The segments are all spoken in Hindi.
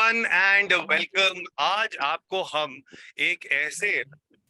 Everyone and welcome. आज आपको हम एक ऐसे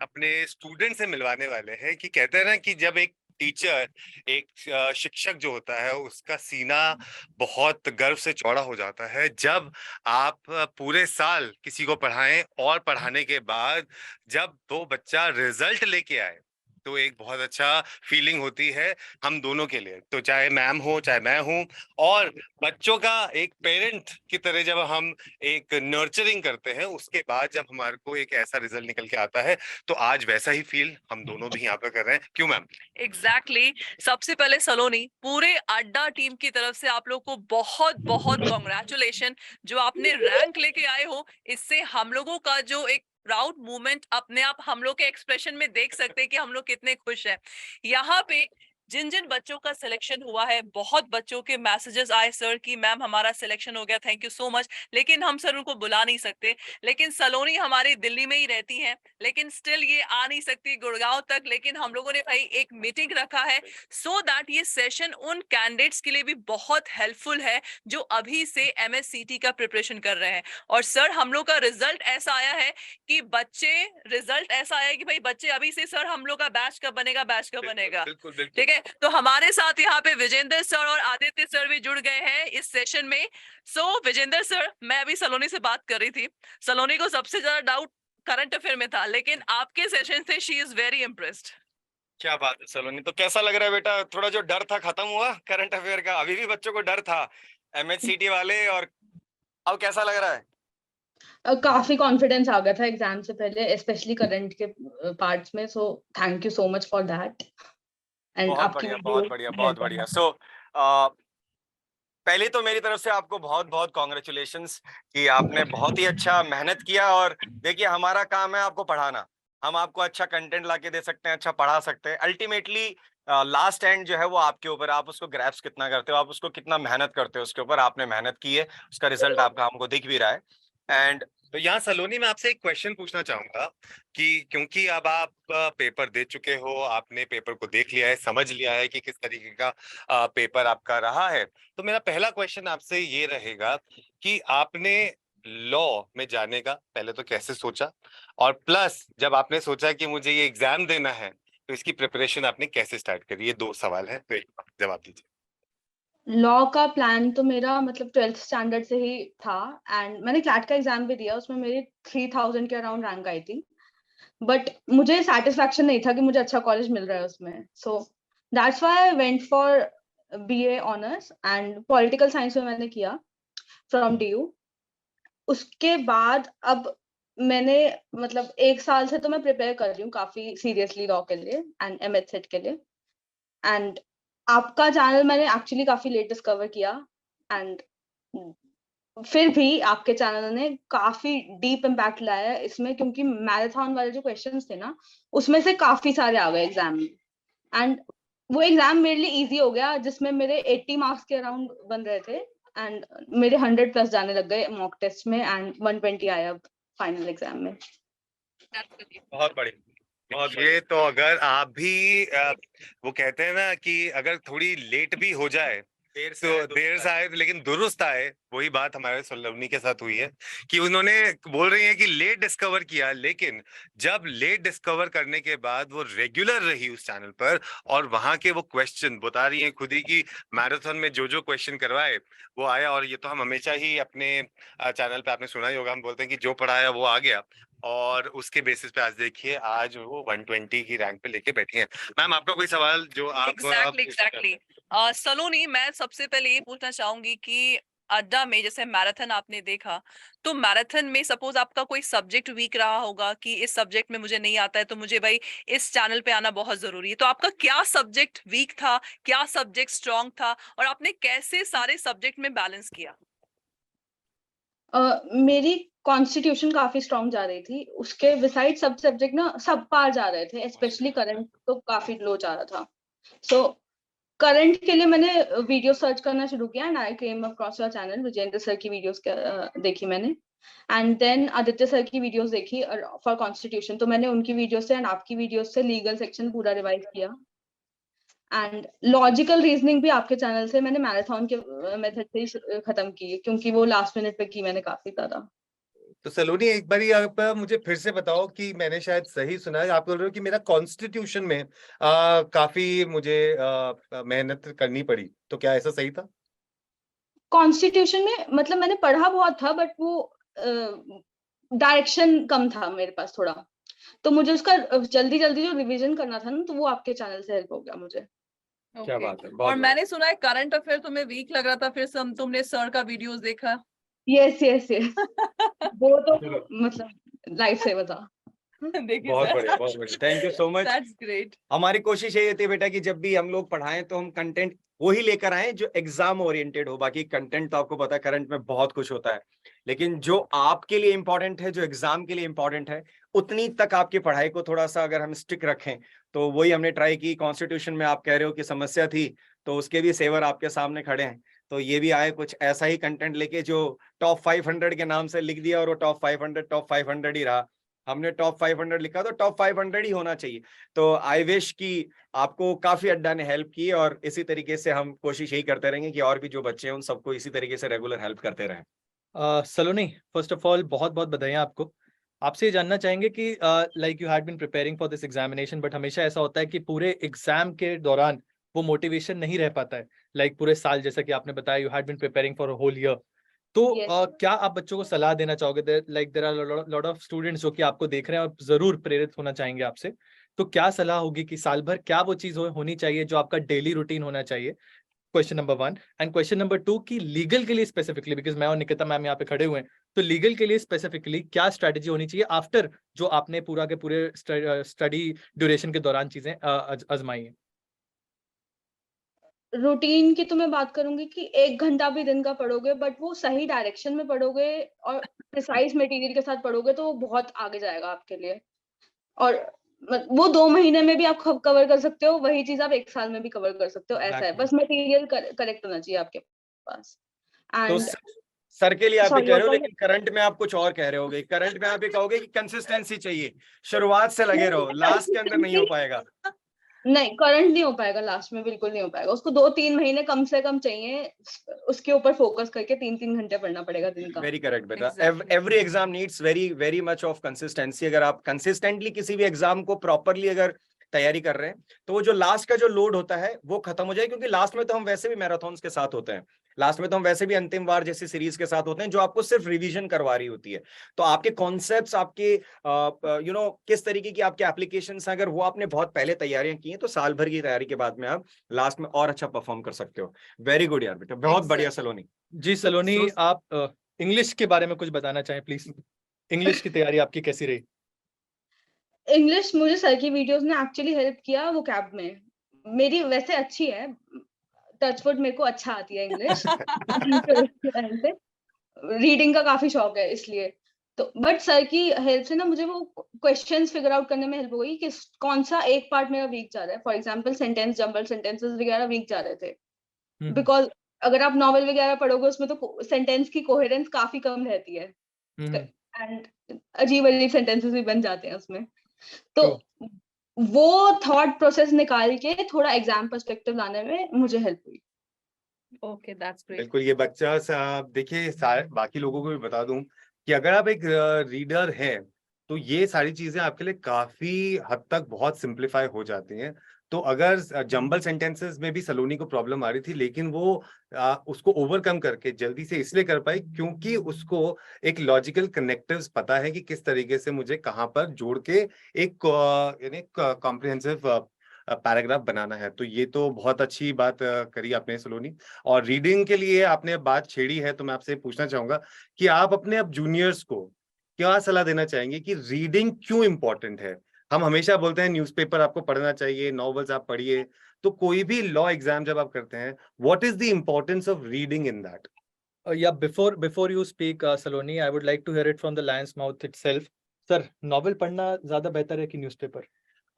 अपने स्टूडेंट से मिलवाने वाले हैं कि कहते हैं ना कि जब एक टीचर, एक शिक्षक जो होता है उसका सीना बहुत गर्व से चौड़ा हो जाता है जब आप पूरे साल किसी को पढ़ाएं और पढ़ाने के बाद जब वो बच्चा रिजल्ट लेके आए तो एक बहुत अच्छा फीलिंग होती है हम दोनों के लिए। तो चाहे मैम हो चाहे मैं हूं, और बच्चों का एक पेरेंट की तरह जब हम एक नर्चरिंग करते हैं उसके बाद जब हमारे को एक ऐसा रिजल्ट निकल के आता है तो आज वैसा ही फील हम दोनों भी यहाँ पे कर रहे हैं। क्यों मैम? एग्जैक्टली सबसे पहले सलोनी पूरे अड्डा टीम की तरफ से आप लोग को बहुत बहुत कॉन्ग्रेचुलेशन। जो आपने रैंक लेके आए हो, इससे हम लोगों का जो एक प्राउड मोमेंट अपने आप हम लोग के एक्सप्रेशन में देख सकते हैं कि हम लोग कितने खुश हैं। यहाँ पे जिन जिन बच्चों का सिलेक्शन हुआ है, बहुत बच्चों के मैसेजेस आए सर कि मैम हमारा सिलेक्शन हो गया, थैंक यू सो मच, लेकिन हम सर उनको बुला नहीं सकते। लेकिन सलोनी हमारी दिल्ली में ही रहती हैं, लेकिन स्टिल ये आ नहीं सकती गुड़गांव तक। लेकिन हम लोगों ने भाई एक मीटिंग रखा है सो दैट ये सेशन उन कैंडिडेट्स के लिए भी बहुत हेल्पफुल है जो अभी से एमएससीटी का प्रिपरेशन कर रहे हैं। और सर हम लोग का रिजल्ट ऐसा आया है कि रिजल्ट ऐसा आया है कि भाई बच्चे अभी से सर हम लोग का बैच कब बनेगा, बैच कब बनेगा। बिल्कुल बिल्कुल। ठीक है, तो हमारे साथ यहाँ पे विजेंद्र सर और आदित्य सर भी जुड़ गए हैं इस सेशन में। विजेंद्र सर, मैं अभी सलोनी से बात कर रही थी, सलोनी को सबसे ज्यादा डाउट करंट अफेयर में था, लेकिन आपके सेशन से शी इज वेरी इम्प्रेस्ड। क्या बात है सलोनी, तो कैसा लग रहा है बेटा? थोड़ा जो डर था खत्म हुआ करंट अफेयर का? अभी भी बच्चों को डर था एमएचसीटी वाले, और अब कैसा लग रहा है? काफी कॉन्फिडेंस आ गया था एग्जाम से पहले, स्पेशली करंट के पार्ट्स में। So thank you so much for that. And बहुत आपकी बढ़िया, वीडियो बहुत बढ़िया, बहुत बढ़िया। पहले तो मेरी तरफ से आपको बहुत बहुत कॉन्ग्रेचुलेशंस कि आपने बहुत ही अच्छा मेहनत किया। और देखिए, हमारा काम है आपको पढ़ाना। हम आपको अच्छा कंटेंट लाके दे सकते हैं, अच्छा पढ़ा सकते हैं। अल्टीमेटली लास्ट एंड जो है वो आपके ऊपर, आप उसको ग्रैप्स कितना करते हो, आप उसको कितना मेहनत करते हो, उसके ऊपर आपने मेहनत की है, उसका रिजल्ट आपका हमको दिख भी रहा है। एंड तो यहाँ सलोनी मैं आपसे एक क्वेश्चन पूछना चाहूंगा कि क्योंकि अब आप पेपर दे चुके हो, आपने पेपर को देख लिया है, समझ लिया है कि किस तरीके का पेपर आपका रहा है, तो मेरा पहला क्वेश्चन आपसे ये रहेगा कि आपने लॉ में जाने का पहले तो कैसे सोचा, और प्लस जब आपने सोचा कि मुझे ये एग्जाम देना है तो इसकी प्रिपरेशन आपने कैसे स्टार्ट करी? ये दो सवाल है, तो एक जवाब दीजिए। लॉ का प्लान तो मेरा मतलब 12th स्टैंडर्ड से ही था। एंड मैंने क्लैट का एग्जाम भी दिया, उसमें मेरी 3000 के अराउंड रैंक आई थी। बट मुझे सेटिस्फैक्शन नहीं था कि मुझे अच्छा कॉलेज मिल रहा है उसमें। So that's why I went for BA honours and political science में मैंने किया फ्रॉम डीयू। उसके बाद अब मैंने मतलब 1 साल से तो मैं प्रिपेयर कर रही हूँ काफी सीरियसली लॉ के लिए एंड एमएचसेट के लिए। एंड आपका चैनल मैंने एक्चुअली काफी लेट डिस्कवर किया। एंड फिर भी आपके चैनल ने काफी डीप इम्पैक्ट लाया है इसमें, क्योंकि मैराथन वाले जो क्वेश्चंस थे ना, उसमें से काफी सारे आ गए एग्जाम में। एंड वो एग्जाम मेरे लिए इजी हो गया जिसमें मेरे 80 मार्क्स के अराउंड बन रहे थे। एंड मेरे 100 प्लस जाने लग गए मॉक टेस्ट में, एंड 120 आया अब फाइनल एग्जाम में। बहुत बढ़िया, बहुत बढ़िया। ये तो अगर आप भी वो कहते हैं ना कि अगर थोड़ी लेट भी हो जाए, देर से आए लेकिन दुरुस्त आए, वही बात हमारे सलोनी के साथ हुई है कि उन्होंने बोल रही है कि लेट डिस्कवर किया, लेकिन जब लेट डिस्कवर करने के बाद वो रेगुलर रही उस चैनल पर और वहां के वो क्वेश्चन बता रही हैं खुद ही की मैराथन में जो जो क्वेश्चन करवाए वो आया। और ये तो हम हमेशा ही अपने चैनल पे आपने सुना ही होगा, हम बोलते हैं कि जो पढ़ाया वो आ गया, और उसके बेसिस पे आज देखिए आज वो 120 की रैंक पे लेके बैठी हैं। मैम, आपका कोई सवाल जो आप एग्जैक्टली सलोनी, मैं सबसे पहले ये पूछना चाहूंगी कि अड्डा में जैसे मैराथन आपने देखा, तो मैराथन में सपोज आपका कोई सब्जेक्ट वीक रहा होगा कि इस सब्जेक्ट में मुझे नहीं आता है तो मुझे भाई इस चैनल पे आना बहुत जरूरी है, तो आपका क्या सब्जेक्ट वीक था, क्या सब्जेक्ट स्ट्रांग था, और आपने कैसे सारे सब्जेक्ट में बैलेंस किया? मेरी कॉन्स्टिट्यूशन काफी स्ट्रांग जा रही थी, उसके बिसाइड सब सब्जेक्ट ना सब पार जा रहे थे, स्पेशली करंट तो काफी लो जा रहा था। सो करंट के लिए मैंने वीडियो सर्च करना शुरू किया and I came across your channel. Vijendra sir की वीडियोस देखी मैंने, एंड देन आदित्य सर की वीडियोस देखी फॉर कॉन्स्टिट्यूशन। तो मैंने उनकी वीडियो से एंड आपकी वीडियो से लीगल सेक्शन पूरा रिवाइज किया। एंड लॉजिकल रीजनिंग भी आपके चैनल से मैंने मैराथन के मेथड से ही खत्म की, क्योंकि वो लास्ट मिनट पे की मैंने काफी ज्यादा। तो सलोनी एक बारी आप मुझे फिर से बताओ कि मैंने शायद सही सुना है, आप बोल रहे हो कि मेरा कॉन्स्टिट्यूशन में काफी मुझे मेहनत करनी पड़ी, तो क्या ऐसा सही था? कॉन्स्टिट्यूशन में मतलब मैंने पढ़ा बहुत था, बट वो डायरेक्शन कम था मेरे पास थोड़ा, तो मुझे उसका जल्दी जल्दी जो रिवीजन करना था ना, तो वो आपके चैनल से हेल्प हो गया मुझे। क्या Okay. बात है, और बहुत मैंने सुना है करंट अफेयर तुम्हें वीक लग रहा था, फिर तुमने सर का वीडियोस देखा। यस यस यस, वो तो चलो, मतलब लाइफ सेवर था। देखिए बहुत सर, बढ़िया, बहुत बढ़िया, thank you so much. That's great. हमारी कोशिश यही होती है बेटा कि जब भी हम लोग पढ़ाएं तो हम कंटेंट वही लेकर आए जो एग्जाम ओरिएंटेड हो। बाकी कंटेंट तो आपको पता है करंट में बहुत कुछ होता है, लेकिन जो आपके लिए इंपॉर्टेंट है, जो एग्जाम के लिए इंपॉर्टेंट है, उतनी तक आपकी पढ़ाई को थोड़ा सा अगर हम स्टिक रखें, तो वही हमने ट्राई की। कॉन्स्टिट्यूशन में आप कह रहे हो कि समस्या थी, तो उसके भी सेवर आपके सामने खड़े हैं। तो ये भी आए कुछ ऐसा ही कंटेंट लेके जो टॉप 500 के नाम से लिख दिया और वो टॉप 500 ही रहा। हमने टॉप 500 लिखा तो टॉप 500 ही होना चाहिए। तो आई विश कि आपको काफी अड्डा ने हेल्प की, और इसी तरीके से हम कोशिश यही करते रहेंगे कि और भी जो बच्चे हैं उन सबको इसी तरीके से रेगुलर हेल्प करते रहें। सलोनी, फर्स्ट ऑफ ऑल बहुत बहुत बधाइयाँ आपको। आपसे ये जानना चाहेंगे कि like you had been preparing for this examination, but हमेशा ऐसा होता है कि पूरे एग्जाम के दौरान वो मोटिवेशन नहीं रह पाता है, लाइक पूरे साल, जैसा कि आपने बताया you had been preparing for a whole year. तो Yes. क्या आप बच्चों को सलाह देना चाहोगे? Like there are lot of students जो कि आपको देख रहे हैं और जरूर प्रेरित होना चाहेंगे आपसे, तो क्या सलाह होगी कि साल भर क्या वो चीज होनी चाहिए जो आपका डेली रूटीन होना चाहिए? Question number 1। And question number 2 कि लीगल के लिए स्पेसिफिकली, बिकॉज मैं और निकिता मैम यहाँ पे खड़े हुए हैं, तो लीगल के लिए स्पेसिफिकली क्या स्ट्रेटेजी होनी चाहिए आफ्टर जो आपने पूरा के पूरे स्टडी ड्यूरेशन के दौरान चीजें आजमाई हैं? रूटीन की तो मैं बात करूंगी कि 1 घंटा भी दिन का पढ़ोगे, बट वो सही डायरेक्शन में पढ़ोगे और प्रिसाइज मटेरियल के साथ पढ़ोगे, तो वो बहुत आगे जाएगा आपके लिए। और वो 2 महीने में भी आप कवर कर सकते हो, वही चीज आप 1 साल में भी कवर कर सकते हो, ऐसा है। Exactly. बस मटेरियल करेक्ट होना चाहिए आपके पास। तो एंड सर के लिए आप ये Sorry, कह रहे हो, what was लेकिन करंट में आप कुछ और कह रहे होगे। करंट में आप ये कहोगे कि कंसिस्टेंसी चाहिए, शुरुआत से लगे रहो, लास्ट के अंदर नहीं हो पाएगा। नहीं, करंट नहीं हो पाएगा, लास्ट में बिल्कुल नहीं हो पाएगा। उसको 2-3 महीने कम से कम चाहिए, उसके ऊपर फोकस करके 3-3 घंटे पढ़ना पड़ेगा दिन का। वेरी करेक्ट बेटा। Exactly. Every exam needs very very much of consistency. अगर आप कंसिस्टेंटली किसी भी एग्जाम को प्रॉपरली अगर तैयारी कर रहे हैं, तो वो जो लास्ट का जो लोड होता है वो खत्म हो जाए। क्योंकि लास्ट में तो हम वैसे भी मैराथन्स के साथ होते हैं, लास्ट में तो हम वैसे भी अंतिम वार जैसी सीरीज के साथ होते हैं जो आपको सिर्फ रिवीजन करवा रही होती है। तो आपके कॉन्सेप्ट्स, आपके किस तरीके की आपके एप्लीकेशंस हैं, अगर वो आपने बहुत पहले तैयारियां की हैं, तो साल भर की तैयारी के बाद में आप लास्ट में और अच्छा परफॉर्म कर सकते हो। वेरी गुड यार बेटा, बहुत बढ़िया सलोनी। जी सलोनी, So- आप इंग्लिश के बारे में कुछ बताना चाहें प्लीज? इंग्लिश की तैयारी आपकी कैसी रही? इंग्लिश मुझे सर की वीडियोस ने एक्चुअली हेल्प किया वो कैब में। मेरी वैसे अच्छी है, टचवुड मेरे को अच्छा आती है इंग्लिश। रीडिंग का काफी शौक है इसलिए। तो बट सर की हेल्प से ना मुझे वो क्वेश्चंस फिगर आउट करने में हेल्प हो गई कि कौन सा एक पार्ट मेरा वीक जा रहा है। For example sentence jumble sentences वगैरह वीक जा रहे थे, बिकॉज अगर आप नॉवेल वगैरह पढ़ोगे उसमें तो सेंटेंस की कोहेरेंस काफी कम रहती है, एंड अजीब अजीब सेंटेंसेस भी बन जाते हैं उसमें। तो वो थॉट प्रोसेस निकाल के थोड़ा एग्जाम पर्सपेक्टिव लाने में मुझे हेल्प हुई। Okay, that's great. बिल्कुल, ये बच्चा देखिए, बाकी लोगों को भी बता दूं कि अगर आप एक रीडर हैं तो ये सारी चीजें आपके लिए काफी हद तक बहुत सिंप्लीफाई हो जाती हैं। तो अगर जंबल सेंटेंसेस में भी सलोनी को प्रॉब्लम आ रही थी, लेकिन वो उसको ओवरकम करके जल्दी से इसलिए कर पाई क्योंकि उसको एक लॉजिकल कनेक्टिव्स पता है कि किस तरीके से मुझे कहाँ पर जोड़ के एक यानी कॉम्प्रिहेंसिव पैराग्राफ बनाना है। तो ये तो बहुत अच्छी बात करी आपने सलोनी। और रीडिंग के लिए आपने बात छेड़ी है, तो मैं आपसे पूछना चाहूंगा कि आप अपने अब जूनियर्स को क्या सलाह देना चाहेंगे कि रीडिंग क्यों इंपॉर्टेंट है? हम हमेशा बोलते हैं न्यूज़पेपर आपको पढ़ना चाहिए, नॉवेल्स आप पढ़िए, तो कोई भी लॉ एग्जाम जब आप करते हैं, what is the importance of reading in that? Yeah, before you speak, Saloni, I would like to hear it from the lion's mouth itself. Sir, novel पढ़ना ज्यादा बेहतर है कि newspaper?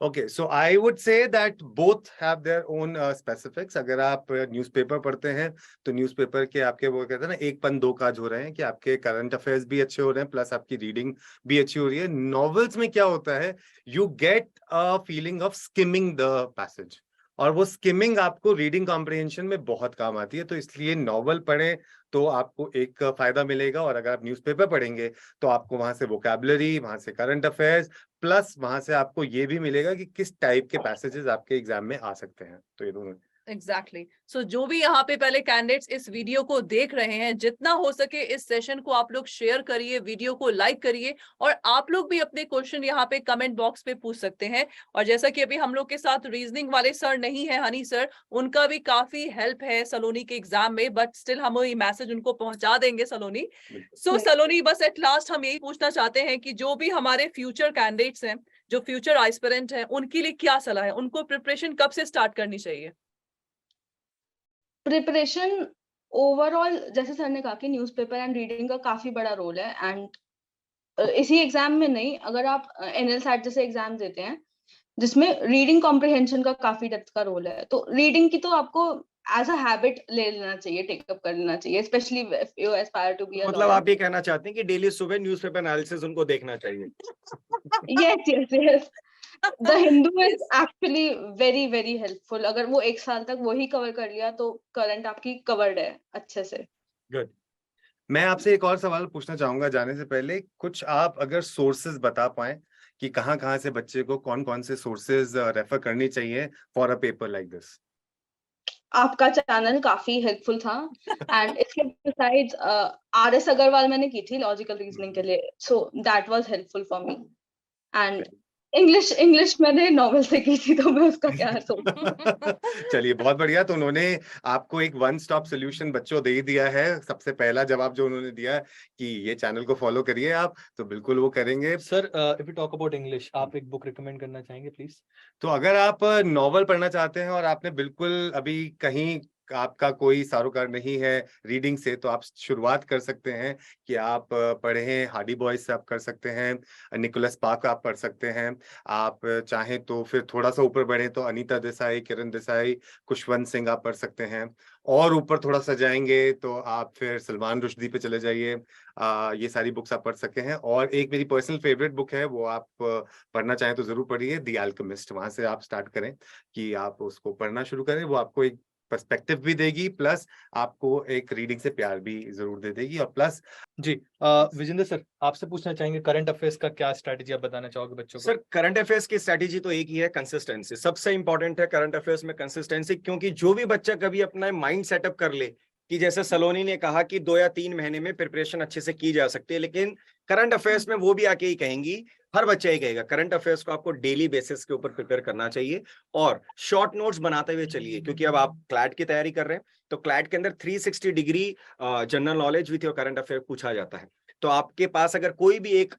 Okay, so I would say that both have their own specifics. अगर आप न्यूज़पेपर पढ़ते हैं तो न्यूज़पेपर के आपके वो कहते हैं ना, एक पन दो काज हो रहे हैं कि आपके करंट अफेयर्स भी अच्छे हो रहे हैं प्लस आपकी रीडिंग भी अच्छी हो रही है। नॉवेल्स में क्या होता है, you get a feeling of skimming the passage, और वो स्किमिंग आपको रीडिंग कॉम्प्रिहेंशन में बहुत काम आती है। तो इसलिए नॉवल पढ़ें तो आपको एक फायदा मिलेगा, और अगर आप न्यूज़पेपर पढ़ेंगे तो आपको वहां से वोकैबुलरी, वहां से करंट अफेयर्स, प्लस वहां से आपको ये भी मिलेगा कि किस टाइप के पैसेजेस आपके एग्जाम में आ सकते हैं। तो ये दोनों एग्जैक्टली सो जो भी यहाँ पे पहले कैंडिडेट्स इस वीडियो को देख रहे हैं, जितना हो सके इस सेशन को आप लोग शेयर करिए, वीडियो को लाइक करिए, और आप लोग भी अपने क्वेश्चन यहाँ पे कमेंट बॉक्स पे पूछ सकते हैं। और जैसा कि अभी हम लोग के साथ रीजनिंग वाले सर नहीं है, हनी सर, उनका भी काफी हेल्प है सलोनी के एग्जाम में, बट स्टिल हम ये मैसेज उनको पहुंचा देंगे सलोनी। सो सलोनी, बस एट लास्ट हम यही पूछना चाहते हैं कि जो भी हमारे फ्यूचर कैंडिडेट्स हैं, जो फ्यूचर एस्पिरेंट हैं, उनके लिए क्या सलाह है, उनको प्रिपरेशन कब से स्टार्ट करनी चाहिए? प्रिपरेशन ओवरऑल, जैसे सर ने कहा कि न्यूज़पेपर एंड रीडिंग का काफी बड़ा रोल है, एंड इसी एग्जाम में नहीं, अगर आप एनएलसैट जैसे एग्जाम देते हैं जिसमें रीडिंग कॉम्प्रिहेंशन का काफी डेप्थ का रोल है, तो रीडिंग की तो आपको एज अ हैबिट ले लेना चाहिए, टेकअप कर लेना चाहिए, specially if you aspire to be a मतलब आप ये कहना चाहते हैं कि डेली सुबह न्यूज़पेपर एनालिसिस उनको देखना चाहिए? Yes yes yes, the Hindu is actually very very helpful. अगर वो एक साल तक वही कवर कर लिया तो करंट आपकी कवर्ड है अच्छे से। गुड। मैं आपसे एक और सवाल पूछना चाहूंगा जाने से पहले, कुछ आप अगर सोर्सेज बता पाएं कि कहाँ से बच्चे को कौन कौन से सोर्सेज रेफर करनी चाहिए for a paper like this. आपका चैनल काफी हेल्पफुल था, एंड इसके बिसाइड्स आरएस अग्रवाल मैंने की थी लॉजिकल रीजनिंग के लिए, so that was helpful for me. And English मैंने नॉवेल से की थी, तो मैं उसका क्या सोचूं। चलिए बहुत बढ़िया। तो उन्होंने आपको एक वन स्टॉप सोल्यूशन बच्चों दे ही दिया है। सबसे पहला जवाब जो उन्होंने दिया कि ये चैनल को फॉलो करिए आप, तो बिल्कुल वो करेंगे। Sir if you talk about English, आप एक बुक रिकमेंड करना चाहेंगे प्लीज? तो अगर आप नॉवल पढ़ना चाहते हैं और आपने बिल्कुल अभी कहीं आपका कोई सारोकार नहीं है रीडिंग से, तो आप शुरुआत कर सकते हैं कि आप पढ़ें, हार्डी बॉयज से आप कर सकते हैं, निकोलस स्पार्क आप पढ़ सकते हैं। आप चाहें तो फिर थोड़ा सा ऊपर बढ़े तो अनीता देसाई, किरण देसाई, खुशवंत सिंह आप पढ़ सकते हैं। और ऊपर थोड़ा सा जाएंगे तो आप फिर सलमान रुश्दी पे चले जाइए। ये सारी बुक्स आप पढ़ सकते हैं। और एक मेरी पर्सनल फेवरेट बुक है, वो आप पढ़ना चाहें तो जरूर पढ़िए, द अल्केमिस्ट। वहां से आप स्टार्ट करें कि आप उसको पढ़ना शुरू करें। वो आपको एक पर्सपेक्टिव भी देगी, प्लस आपको एक रीडिंग से प्यार भी जरूर दे देगी। और प्लस जी विजेंद्र सर, आपसे पूछना चाहेंगे करंट अफेयर्स का क्या स्ट्रैटेजी आप बताना चाहोगे बच्चों को? सर, करंट अफेयर्स की स्ट्रैटेजी तो एक ही है, कंसिस्टेंसी। सबसे इंपॉर्टेंट है करंट अफेयर्स में कंसिस्टेंसी, क्योंकि जो भी बच्चा कभी अपना माइंड सेटअप कर ले कि जैसे सलोनी ने कहा कि 2 या 3 महीने में प्रिपरेशन अच्छे से की जा सकती है, लेकिन करंट अफेयर्स में वो भी आके ही कहेंगी, हर बच्चा ही कहेगा करंट अफेयर्स को आपको डेली बेसिस के ऊपर प्रिपेयर करना चाहिए और शॉर्ट नोट्स बनाते हुए चलिए। क्योंकि अब आप क्लैट की तैयारी कर रहे हैं, तो क्लैट के अंदर 360 degree general knowledge with your current affair पूछा जाता है। तो आपके पास अगर कोई भी एक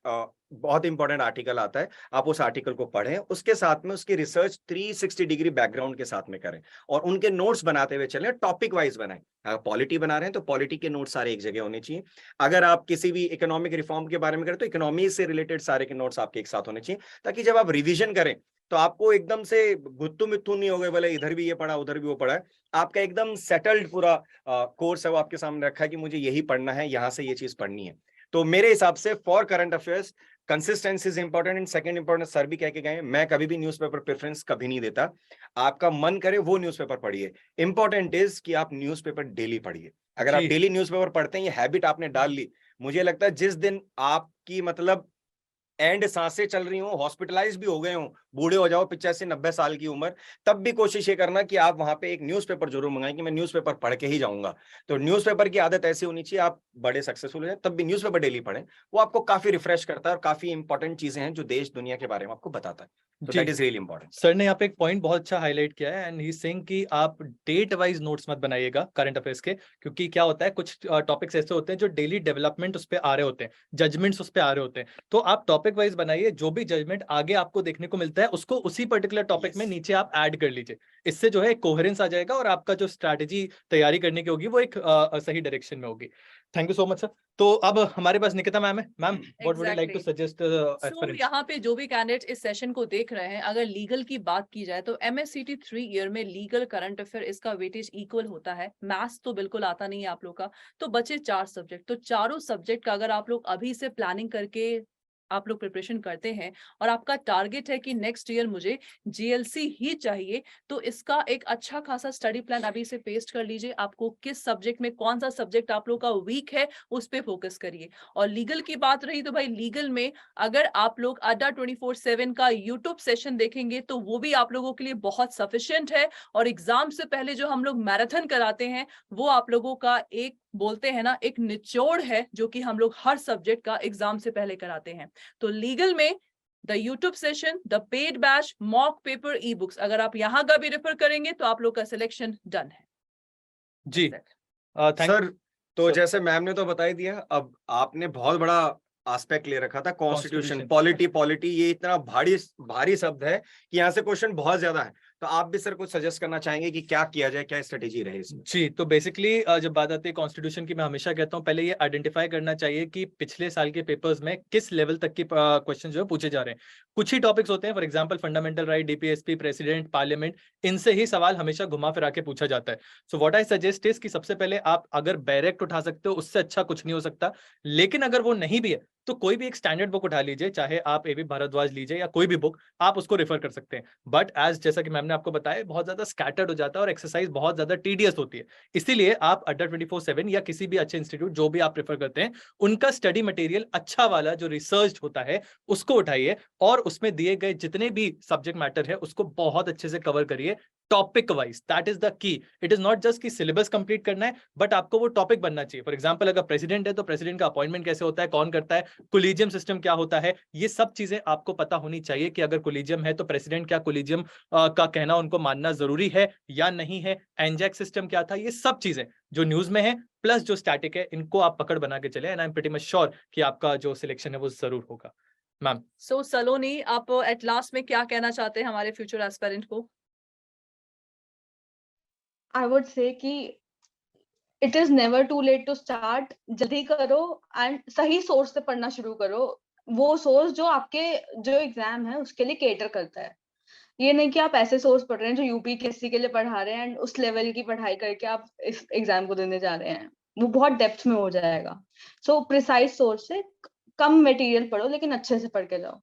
बहुत इंपॉर्टेंट आर्टिकल आता है, आप उस आर्टिकल को पढ़ें, उसके साथ में उसकी रिसर्च 360 डिग्री बैकग्राउंड के साथ में करें और उनके नोट्स बनाते हुए चलें, टॉपिक वाइज बनाएं। अगर पॉलिटी बना रहे हैं तो पॉलिटी के नोट्स सारे एक जगह होने चाहिए। अगर आप किसी भी इकोनॉमिक रिफॉर्म के बारे में करें तो इकोनॉमी से रिलेटेड सारे के नोट्स आपके एक साथ होने चाहिए, ताकि जब आप रिविजन करें तो आपको एकदम से गुत्तु मित्तु नहीं हो गए, बोले इधर भी ये पढ़ा उधर भी वो पढ़ा है। आपका एकदम सेटल्ड पूरा कोर्स है वो आपके सामने रखा है कि मुझे यही पढ़ना है, यहाँ से ये चीज पढ़नी है। तो मेरे हिसाब से for current affairs consistency is important and second important, sir भी कह के गए, मैं कभी भी न्यूज़पेपर प्रेफरेंस कभी नहीं देता। आपका मन करे वो न्यूज़पेपर पढ़िए, इंपॉर्टेंट इज कि आप न्यूज़पेपर डेली पढ़िए। अगर आप डेली न्यूज़पेपर पढ़ते हैं, ये हैबिट आपने डाल ली, मुझे लगता है जिस दिन आपकी मतलब एंड सांसें चल रही हो, हॉस्पिटलाइज भी हो गए हो, बूढ़े हो जाओ 85-90 साल की उम्र, तब भी कोशिश ये करना कि आप वहां पे एक न्यूज़पेपर जरूर मंगाएं कि मैं न्यूज़पेपर पढ़ के ही जाऊंगा। तो न्यूज़पेपर की आदत ऐसी होनी चाहिए, आप बड़े सक्सेसफुल हो जाए तब भी न्यूज़पेपर डेली पढ़ें, वो आपको काफी रिफ्रेश करता है और काफी इंपॉर्टेंट चीजें हैं जो देश दुनिया के बारे में आपको बताता है। तो that is really important. Sir ने यहाँ पे एक पॉइंट बहुत अच्छा हाईलाइट किया है, एंड ही सेइंग कि आप डेट वाइज नोट्स मत बनाइएगा करंट अफेयर्स के, क्योंकि क्या होता है कुछ टॉपिक्स ऐसे होते हैं जो डेली डेवलपमेंट उस पे आ रहे होते हैं, जजमेंट्स उस पे आ रहे होते हैं। तो आप टॉपिक वाइज बनाइए, जो भी जजमेंट आगे आपको देखने को मिलता है उसको उसी पर्टिकुलर टॉपिक में नीचे आप ऐड कर लीजिए। इससे जो है कोहेरेंस आ जाएगा और आपका जो स्ट्रैटेजी तैयारी करने की होगी वो एक सही डायरेक्शन में होगी। Thank you so much sir. तो अब हमारे पास निकिता मैम है। Ma'am, what would you like to suggest aspirants? यहाँ पे जो भी कैंडिडेट्स इस सेशन को देख रहे हैं, अगर लीगल की बात की जाए तो MSCT 3 ईयर में लीगल करंट अफेयर इसका वेटेज इक्वल होता है। मैथ्स तो बिल्कुल आता नहीं है आप लोग का, तो बचे 4 सब्जेक्ट। तो चारों सब्जेक्ट का अगर आप लोग अभी से प्लानिंग करके आप लोग प्रिपरेशन करते हैं और आपका टारगेट है कि नेक्स्ट ईयर मुझे जीएलसी ही चाहिए, तो इसका एक अच्छा खासा स्टडी प्लान अभी से पेस्ट कर लीजिए। आपको किस सब्जेक्ट में कौन सा सब्जेक्ट आप लोग का वीक है उस पे फोकस करिए। और लीगल की बात रही तो भाई लीगल में अगर आप लोग अड्डा 24/7 का यूट्यूब सेशन देखेंगे तो वो भी आप लोगों के लिए बहुत सफिशिएंट है। और एग्जाम से पहले जो हम लोग मैराथन कराते हैं वो आप लोगों का एक बोलते हैं ना एक निचोड़ है जो कि हम लोग हर सब्जेक्ट का एग्जाम से पहले कराते हैं। तो लीगल में the YouTube session, the paid batch, mock paper, e books, अगर आप यहाँ का भी रेफर करेंगे तो आप लोग का सिलेक्शन डन है। जी थैंक सर, तो सर। जैसे मैम ने तो बता ही दिया, अब आपने बहुत बड़ा एस्पेक्ट ले रखा था कॉन्स्टिट्यूशन, Constitution. पॉलिटी, ये इतना भारी शब्द है कि यहाँ से क्वेश्चन बहुत ज्यादा है। तो आप भी सर कुछ सजेस्ट करना चाहेंगे कि क्या किया जाए, क्या स्ट्रेटेजी रहे इसमें? जी, तो बेसिकली जब बात आती है कॉन्स्टिट्यूशन की, मैं हमेशा कहता हूँ पहले ये आइडेंटिफाई करना चाहिए कि पिछले साल के पेपर्स में किस लेवल तक के क्वेश्चन जो है पूछे जा रहे हैं। कुछ ही टॉपिक्स होते हैं, for example fundamental right, DPSP, president, parliament, इनसे ही सवाल हमेशा घुमा फिरा के पूछा जाता है। So what I suggest is कि सबसे पहले आप अगर डायरेक्ट उठा सकते हो उससे अच्छा कुछ नहीं हो सकता, लेकिन अगर वो नहीं भी है तो कोई भी एक स्टैंडर्ड बुक उठा लीजिए, चाहे आप एबी भारद्वाज लीजिए या कोई भी बुक, आप उसको रेफर कर सकते हैं। बट एज जैसा कि मैम ने आपको बताया बहुत ज्यादा स्कैटर्ड हो जाता है और एक्सरसाइज बहुत ज्यादा टीडियस होती है, इसीलिए आप अड्डा 24/7 या किसी भी अच्छे इंस्टीट्यूट जो भी आप प्रेफर करते हैं उनका स्टडी मटेरियल अच्छा वाला जो रिसर्च होता है उसको उठाइए और उसमें दिए गए जितने भी सब्जेक्ट मैटर है उसको बहुत अच्छे से कवर करिए topic wise. That is the key. It is not just कि सिलेबस कंप्लीट करना है, बट आपको वो टॉपिक बनना चाहिए। फॉर एग्जांपल अगर प्रेसिडेंट है तो प्रेसिडेंट का अपॉइंटमेंट कैसे होता है, कौन करता है, कोलिजियम सिस्टम क्या होता है, ये सब चीजें आपको पता होनी चाहिए कि अगर कोलिजियम है तो प्रेसिडेंट क्या कोलिजियम का कहना उनको मानना जरूरी है या नहीं है, एंजैक सिस्टम क्या था, ये सब चीजें जो न्यूज में है प्लस जो स्टैटिक है इनको आप पकड़ बना के चले, and I am pretty much sure कि आपका जो सिलेक्शन है वो जरूर होगा। मैम सो सलोनी, आप एट लास्ट में क्या कहना चाहते हैं हमारे फ्यूचर एस्पिरेंट को? आई would say that it is never too late to start. जल्दी करो एंड सही सोर्स से पढ़ना शुरू करो, वो सोर्स जो आपके जो एग्जाम है उसके लिए केटर करता है। ये नहीं कि आप ऐसे सोर्स पढ़ रहे हैं जो यूपीएससी के लिए पढ़ा रहे हैं एंड उस लेवल की पढ़ाई करके आप इस एग्जाम को देने जा रहे हैं, वो बहुत डेप्थ में हो जाएगा। सो प्रिसाइज सोर्स से कम मटेरियल पढ़ो लेकिन अच्छे से पढ़ के जाओ।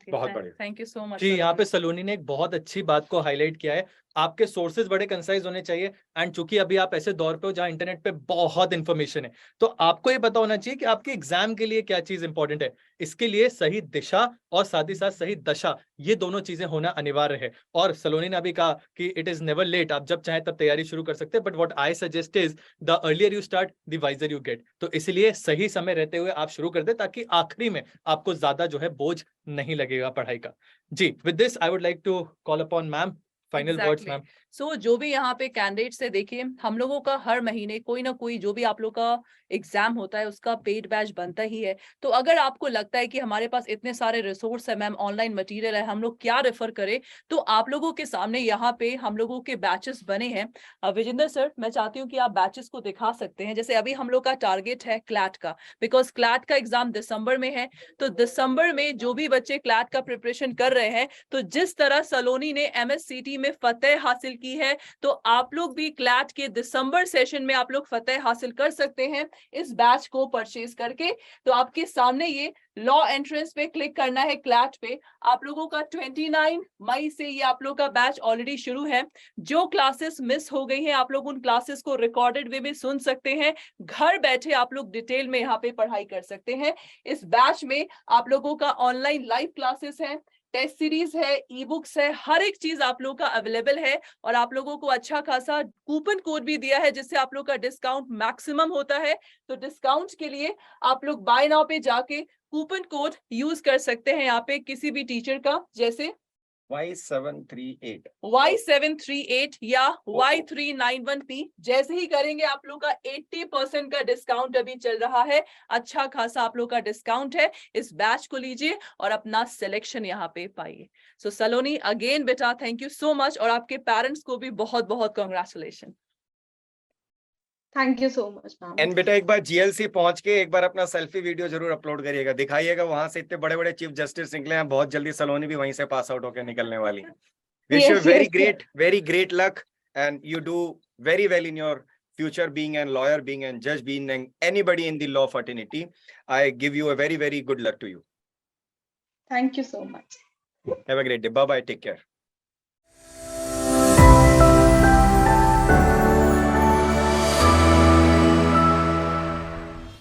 बहुत बढ़िया। Thank you so much. जी, यहाँ पे सलोनी ने एक बहुत अच्छी बात को हाईलाइट किया है, आपके सोर्सेज बड़े कंसाइज होने चाहिए। एंड चूंकि अभी आप ऐसे दौर पे हो जहां इंटरनेट पे बहुत इंफॉर्मेशन है, तो आपको ये पता होना चाहिए कि आपके एग्जाम के लिए क्या चीज इंपॉर्टेंट है। इसके लिए सही दिशा और साथ ही साथ सही दशा, ये दोनों चीजें होना अनिवार्य है। और सलोनी ने अभी कहा कि इट इज नेवर लेट, आप जब चाहे तब तैयारी शुरू कर सकते हैं, but what I suggest is the earlier you start the wiser you get. तो इसलिए सही समय रहते हुए आप शुरू कर दे ताकि आखिरी में आपको ज्यादा जो है बोझ नहीं लगेगा पढ़ाई का। जी, with this I would like to call upon ma'am, final words ma'am. So जो भी यहाँ पे कैंडिडेट से देखिए, हम लोगों का हर महीने कोई ना कोई जो भी आप लोग का एग्जाम होता है उसका पेड बैच बनता ही है। तो अगर आपको लगता है कि हमारे पास इतने सारे रिसोर्स है मैम, ऑनलाइन मटेरियल है, हम लोग क्या रेफर करें, तो आप लोगों के सामने यहाँ पे हम लोगों के बैचेस बने हैं। विजेंद्र सर, मैं चाहती हूँ कि आप बैचेस को दिखा सकते हैं। जैसे अभी हम लोग का टारगेट है क्लैट का, बिकॉज क्लैट का एग्जाम दिसंबर में है। तो दिसंबर में जो भी बच्चे क्लैट का प्रिपरेशन कर रहे हैं, तो जिस तरह सलोनी ने MSCT में फतेह हासिल की है, तो आप लोग भी क्लैट के दिसंबर सेशन में आप लोग फतेह हासिल कर सकते हैं इस बैच को परचेज करके। तो आपके सामने ये लॉ एंट्रेंस पे क्लिक करना है क्लैट पे। आप लोगों का 29 मई से ये आप लोग का बैच ऑलरेडी शुरू है। जो क्लासेस मिस हो गई हैं आप लोग उन क्लासेस को रिकॉर्डेड वे में सुन सकते हैं। घर बैठे आप लोग डिटेल में यहाँ पे पढ़ाई कर सकते हैं। इस बैच में आप लोगों का ऑनलाइन लाइव क्लासेस है, टेस्ट सीरीज है, ई बुक्स है, हर एक चीज आप लोगों का अवेलेबल है। और आप लोगों को अच्छा खासा कूपन कोड भी दिया है जिससे आप लोग का डिस्काउंट मैक्सिमम होता है। तो डिस्काउंट के लिए आप लोग बाय नाउ पे जाके कूपन कोड यूज कर सकते हैं यहाँ पे किसी भी टीचर का, जैसे Y738 या Y391P। जैसे ही करेंगे आप लोग का 80% का डिस्काउंट अभी चल रहा है, अच्छा खासा आप लोग का डिस्काउंट है। इस बैच को लीजिए और अपना सिलेक्शन यहाँ पे पाइए। सो सलोनी, अगेन बेटा थैंक यू सो मच, और आपके पेरेंट्स को भी बहुत बहुत congratulation. Thank you so much ma'am. And बेटा एक बार जीएलसी पहुंच के एक बार अपना सेल्फी वीडियो जरूर अपलोड करिएगा, दिखाइएगा, वहां से इतने बड़े बड़े चीफ जस्टिस निकले हैं, बहुत जल्दी सलोनी भी वहीं से पास आउट होकर निकलने वाली है। Wish you very great luck and you do very well in your future being a lawyer, being a judge, being anybody in the law fraternity. I give you a very good luck to you. Thank you so much. Have a great day, bye bye, take care.